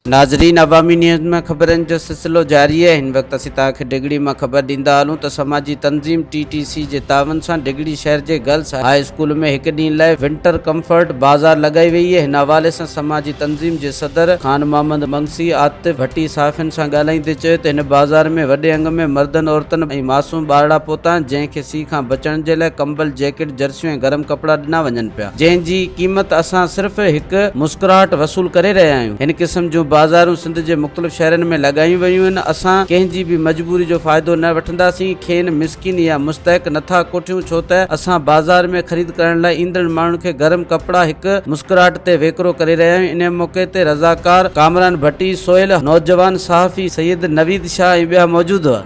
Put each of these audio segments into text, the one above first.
नाज़रीन, अवामी न्यूज़ में ख़बरनि जो सिलसिलो जारी है। हिन वक्त असीं तव्हांखे डिगड़ी में ख़बर ॾींदा हलूं त समाजी तंज़ीम TTC जे तावन सां डिगड़ी शहर जे गर्ल्स हाई स्कूल में हिकु ॾींहुं लाइ विंटर कंफर्ट बाज़ार लगाई वई है। हिन हवाले सां समाजी तंज़ीम जे सदर खान मोहम्मद मंगसी आतिफ भट्टी साफ़िन सां ॻाल्हाईंदे चयो त हिन बाज़ार में वॾे अंग में मर्दनि औरतनि ऐं मासूम ॿारड़ा पहुता आहिनि, जंहिंखे सीउ खां बचण जे लाइ कंबल, जैकेट, जर्सियूं ऐं गरम कपिड़ा ॾिना वञनि पिया, जंहिंजी क़ीमत असां सिर्फ़ हिकु मुस्कुराहट वसूल करे रहिया आहियूं। हिन क़िस्म जूं बाज़ारूं सिंध जे मुख़्तलिफ़ शहरनि में लगायूं वयूं आहिनि। असां कंहिंजी बि मजबूरी जो फ़ाइदो न वठंदासीं, खेनि मिसकिन या मुस्तहक नथा कोठियूं, छो त असां बाज़ार में ख़रीद करण लाइ ईंदड़ माण्हुनि खे गरम कपिड़ा हिकु मुस्कुराहट ते वेकरो करे रहिया आहियूं। इन मौक़े ते रज़ाकार कामरान भट्टी, सोहेल, नौजवान सहाफ़ी सैयद नवीद शाह ऐं ॿिया मौजूद हुआ।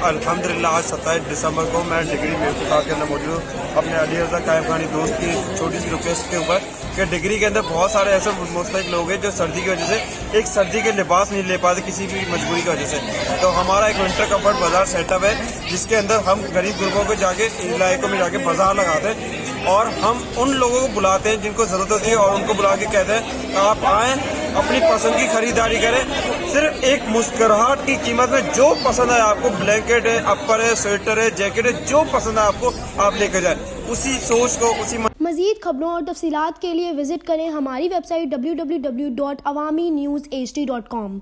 अल्हम्दुलिल्लाह आज 27 दिसंबर को मैं डिग्री में के अंदर मौजूद हूँ अपने अली रज़ा कायम खानी दोस्त की छोटी सी रिक्वेस्ट के ऊपर कि डिग्री के अंदर बहुत सारे ऐसे मुस्तहिक लोग हैं जो सर्दी की वजह से एक सर्दी के लिबास नहीं ले पाते किसी भी मजबूरी की वजह से। तो हमारा एक विंटर कंफर्ट बाजार सेटअप है जिसके अंदर हम गरीब गुरबों को जाके इलाकों में जाके बाजार लगाते हैं और हम उन लोगों को बुलाते हैं जिनको जरूरत होती है और उनको बुला के कहते हैं आप आए, अपनी पसंद की खरीदारी करें। सिर्फ एक मुस्कुराहट की कीमत में जो पसंद है आपको, ब्लैंकेट है, अपर है, स्वेटर है, जैकेट है, जो पसंद है आपको आप लेकर जाए। उसी सोच को उसी मज़ीद खबरों और तफसीलात के लिए विजिट करें हमारी वेबसाइट www.awamiNewsHD.com।